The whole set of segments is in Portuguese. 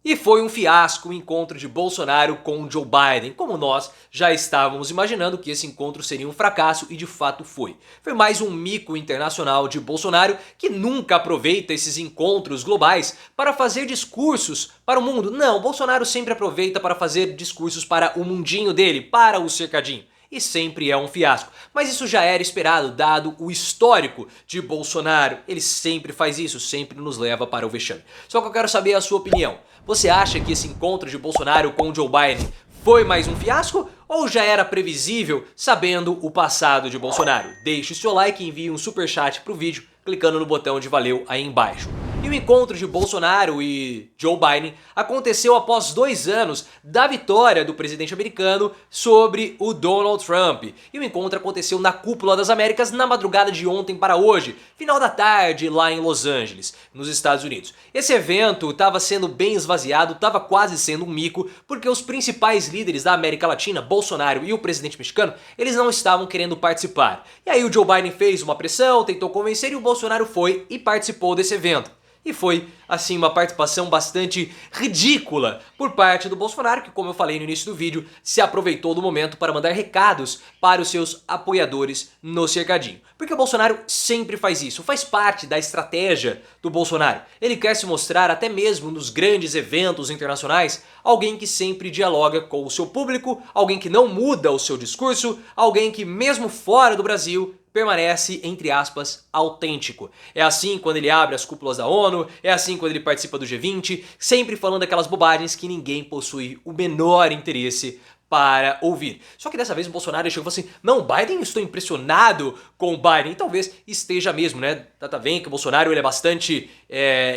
E foi um fiasco o encontro de Bolsonaro com Joe Biden, como nós já estávamos imaginando que esse encontro seria um fracasso e de fato foi. Foi mais um mico internacional de Bolsonaro que nunca aproveita esses encontros globais para fazer discursos para o mundo. Não, Bolsonaro sempre aproveita para fazer discursos para o mundinho dele, para o cercadinho. E sempre é um fiasco. Mas isso já era esperado, dado o histórico de Bolsonaro. Ele sempre faz isso, sempre nos leva para o vexame. Só que eu quero saber a sua opinião. Você acha que esse encontro de Bolsonaro com Joe Biden foi mais um fiasco ou já era previsível sabendo o passado de Bolsonaro? Deixe o seu like e envie um superchat pro vídeo clicando no botão de valeu aí embaixo. E o encontro de Bolsonaro e Joe Biden aconteceu após 2 anos da vitória do presidente americano sobre o Donald Trump. E o encontro aconteceu na Cúpula das Américas na madrugada de ontem para hoje, final da tarde lá em Los Angeles, nos Estados Unidos. Esse evento estava sendo bem esvaziado, estava quase sendo um mico, porque os principais líderes da América Latina, Bolsonaro e o presidente mexicano, eles não estavam querendo participar. E aí o Joe Biden fez uma pressão, tentou convencer e o Bolsonaro foi e participou desse evento. E foi, assim, uma participação bastante ridícula por parte do Bolsonaro, que, como eu falei no início do vídeo, se aproveitou do momento para mandar recados para os seus apoiadores no cercadinho. Porque o Bolsonaro sempre faz isso, faz parte da estratégia do Bolsonaro. Ele quer se mostrar, até mesmo nos grandes eventos internacionais, alguém que sempre dialoga com o seu público, alguém que não muda o seu discurso, alguém que, mesmo fora do Brasil, permanece, entre aspas, autêntico. É assim quando ele abre as cúpulas da ONU, é assim quando ele participa do G20, sempre falando aquelas bobagens que ninguém possui o menor interesse para ouvir. Só que dessa vez o Bolsonaro chegou e falou assim: não, Biden, estou impressionado com o Biden. E talvez esteja mesmo, né? Tá vendo que o Bolsonaro ele é bastante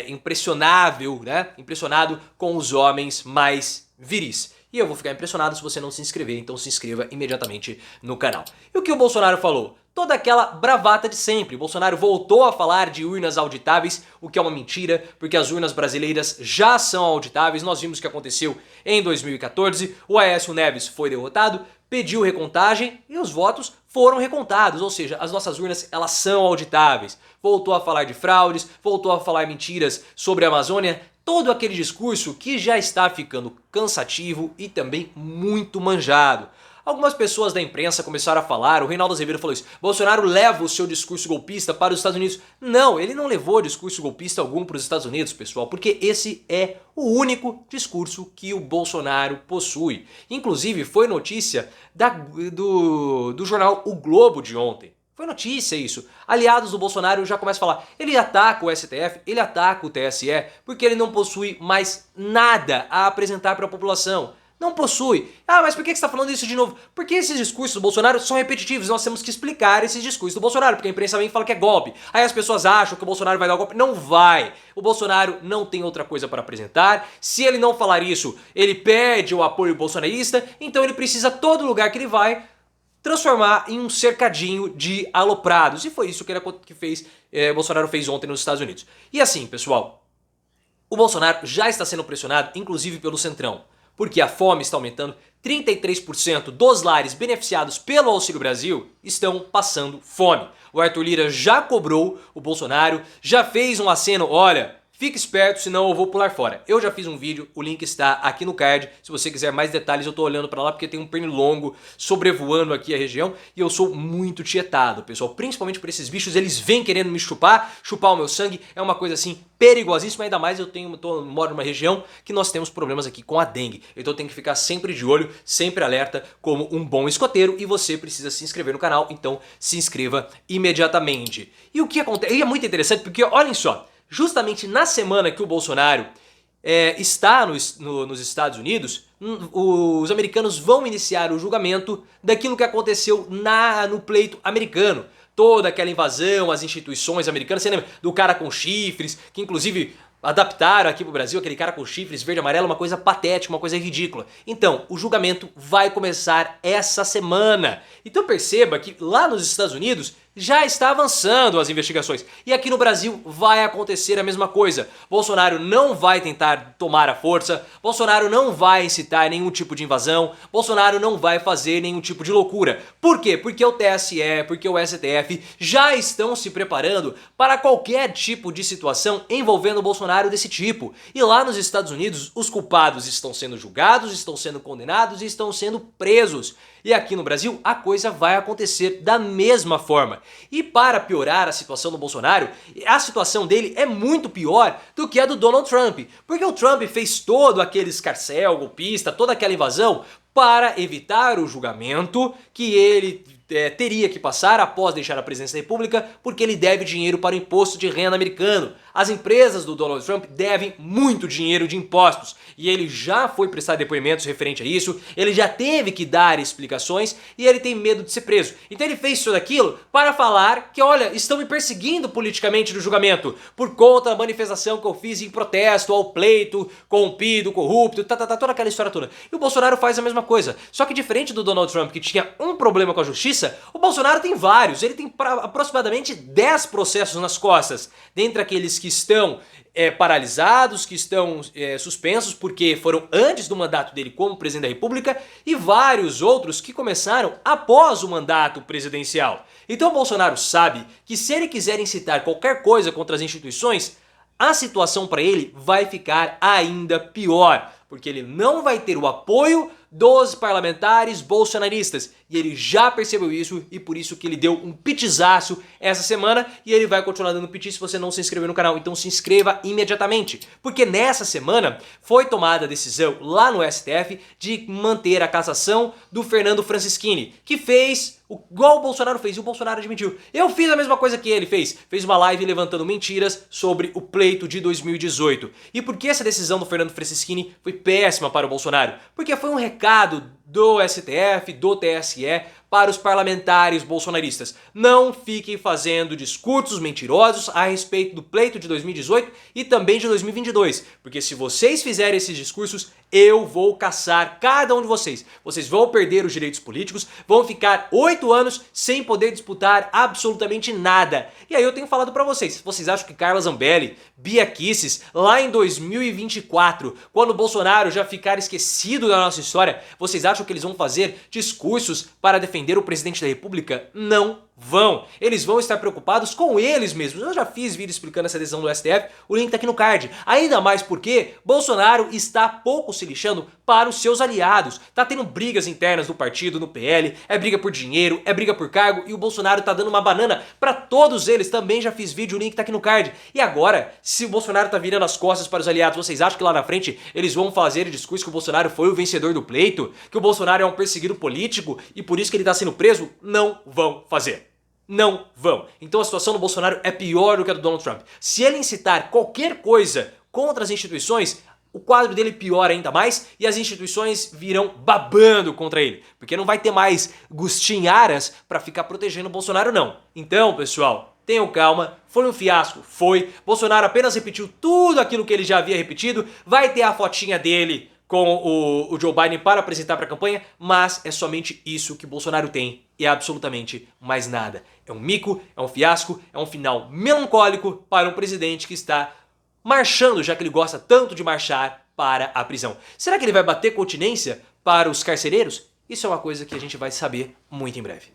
impressionável, né? Impressionado com os homens mais viris. E eu vou ficar impressionado se você não se inscrever, então se inscreva imediatamente no canal. E o que o Bolsonaro falou? Toda aquela bravata de sempre. O Bolsonaro voltou a falar de urnas auditáveis, o que é uma mentira, porque as urnas brasileiras já são auditáveis. Nós vimos o que aconteceu em 2014. O Aécio Neves foi derrotado, pediu recontagem e os votos foram recontados. Ou seja, as nossas urnas elas são auditáveis. Voltou a falar de fraudes, voltou a falar mentiras sobre a Amazônia. Todo aquele discurso que já está ficando cansativo e também muito manjado. Algumas pessoas da imprensa começaram a falar, o Reinaldo Azevedo falou isso: Bolsonaro leva o seu discurso golpista para os Estados Unidos. Não, ele não levou discurso golpista algum para os Estados Unidos, pessoal, porque esse é o único discurso que o Bolsonaro possui. Inclusive foi notícia do jornal O Globo de ontem. Foi notícia isso. Aliados do Bolsonaro já começam a falar: ele ataca o STF, ele ataca o TSE, porque ele não possui mais nada a apresentar para a população. Não possui. Ah, mas por que você está falando isso de novo? Porque esses discursos do Bolsonaro são repetitivos. Nós temos que explicar esses discursos do Bolsonaro, porque a imprensa vem e fala que é golpe. Aí as pessoas acham que o Bolsonaro vai dar golpe. Não vai. O Bolsonaro não tem outra coisa para apresentar. Se ele não falar isso, ele perde o apoio bolsonarista. Então ele precisa, todo lugar que ele vai, transformar em um cercadinho de aloprados. E foi isso que Bolsonaro fez ontem nos Estados Unidos. E assim, pessoal, o Bolsonaro já está sendo pressionado, inclusive pelo Centrão. Porque a fome está aumentando, 33% dos lares beneficiados pelo Auxílio Brasil estão passando fome. O Arthur Lira já cobrou o Bolsonaro, já fez um aceno: olha, fique esperto, senão eu vou pular fora. Eu já fiz um vídeo, o link está aqui no card. Se você quiser mais detalhes, eu tô olhando para lá porque tem um pernilongo sobrevoando aqui a região e eu sou muito tietado, pessoal. Principalmente por esses bichos, eles vêm querendo me chupar o meu sangue. É uma coisa assim perigosíssima, ainda mais eu moro numa região que nós temos problemas aqui com a dengue. Então eu tenho que ficar sempre de olho, sempre alerta como um bom escoteiro e você precisa se inscrever no canal, então se inscreva imediatamente. E o que acontece? E é muito interessante porque, olhem só, justamente na semana que o Bolsonaro está nos Estados Unidos, os americanos vão iniciar o julgamento daquilo que aconteceu no pleito americano. Toda aquela invasão às instituições americanas, você lembra do cara com chifres, que inclusive adaptaram aqui pro Brasil, aquele cara com chifres verde e amarelo, uma coisa patética, uma coisa ridícula. Então, o julgamento vai começar essa semana. Então perceba que lá nos Estados Unidos já está avançando as investigações. E aqui no Brasil vai acontecer a mesma coisa. Bolsonaro não vai tentar tomar a força, Bolsonaro não vai incitar nenhum tipo de invasão, Bolsonaro não vai fazer nenhum tipo de loucura. Por quê? Porque o TSE, porque o STF já estão se preparando para qualquer tipo de situação envolvendo o Bolsonaro desse tipo. E lá nos Estados Unidos, os culpados estão sendo julgados, estão sendo condenados e estão sendo presos. E aqui no Brasil a coisa vai acontecer da mesma forma. E para piorar a situação do Bolsonaro, a situação dele é muito pior do que a do Donald Trump. Porque o Trump fez todo aquele escarcéu golpista, toda aquela invasão para evitar o julgamento que ele teria que passar após deixar a presidência da República, porque ele deve dinheiro para o imposto de renda americano. As empresas do Donald Trump devem muito dinheiro de impostos e ele já foi prestar depoimentos referente a isso, ele já teve que dar explicações e ele tem medo de ser preso. Então ele fez tudo aquilo para falar que, olha, estão me perseguindo politicamente no julgamento por conta da manifestação que eu fiz em protesto ao pleito, corrompido, corrupto, toda aquela história toda. E o Bolsonaro faz a mesma coisa, só que diferente do Donald Trump, que tinha um problema com a justiça, o Bolsonaro tem vários, ele tem aproximadamente 10 processos nas costas, dentre aqueles que estão paralisados, que estão suspensos porque foram antes do mandato dele como presidente da República e vários outros que começaram após o mandato presidencial. Então o Bolsonaro sabe que se ele quiser incitar qualquer coisa contra as instituições, a situação para ele vai ficar ainda pior, porque ele não vai ter o apoio dos parlamentares bolsonaristas. E ele já percebeu isso e por isso que ele deu um pitizaço essa semana e ele vai continuar dando piti se você não se inscrever no canal. Então se inscreva imediatamente, porque nessa semana foi tomada a decisão lá no STF de manter a cassação do Fernando Francischini, que fez igual o Bolsonaro fez, e o Bolsonaro admitiu. Eu fiz a mesma coisa que ele fez uma live levantando mentiras sobre o pleito de 2018. E por que essa decisão do Fernando Francischini foi péssima para o Bolsonaro? Porque foi um recado do STF, do TSE, para os parlamentares bolsonaristas. Não fiquem fazendo discursos mentirosos a respeito do pleito de 2018 e também de 2022, porque se vocês fizerem esses discursos, eu vou caçar cada um de vocês. Vocês vão perder os direitos políticos, vão ficar 8 anos sem poder disputar absolutamente nada. E aí eu tenho falado pra vocês, vocês acham que Carla Zambelli, Bia Kicis, lá em 2024, quando o Bolsonaro já ficar esquecido da nossa história, vocês acham que eles vão fazer discursos para defender o presidente da República? Não vão. Eles vão estar preocupados com eles mesmos. Eu já fiz vídeo explicando essa decisão do STF, o link tá aqui no card. Ainda mais porque Bolsonaro está pouco se lixando para os seus aliados. Tá tendo brigas internas do partido, no PL, é briga por dinheiro, é briga por cargo e o Bolsonaro tá dando uma banana para todos eles. Também já fiz vídeo, o link tá aqui no card. E agora, se o Bolsonaro tá virando as costas para os aliados, vocês acham que lá na frente eles vão fazer o discurso que o Bolsonaro foi o vencedor do pleito? Que o Bolsonaro é um perseguido político e por isso que ele tá sendo preso? Não vão fazer. Não vão. Então a situação do Bolsonaro é pior do que a do Donald Trump. Se ele incitar qualquer coisa contra as instituições, o quadro dele piora ainda mais e as instituições virão babando contra ele. Porque não vai ter mais gustinharas para ficar protegendo o Bolsonaro não. Então, pessoal, tenham calma, foi um fiasco, foi. Bolsonaro apenas repetiu tudo aquilo que ele já havia repetido, vai ter a fotinha dele com o Joe Biden para apresentar para a campanha, mas é somente isso que Bolsonaro tem e absolutamente mais nada. É um mico, é um fiasco, é um final melancólico para um presidente que está marchando, já que ele gosta tanto de marchar, para a prisão. Será que ele vai bater continência para os carcereiros? Isso é uma coisa que a gente vai saber muito em breve.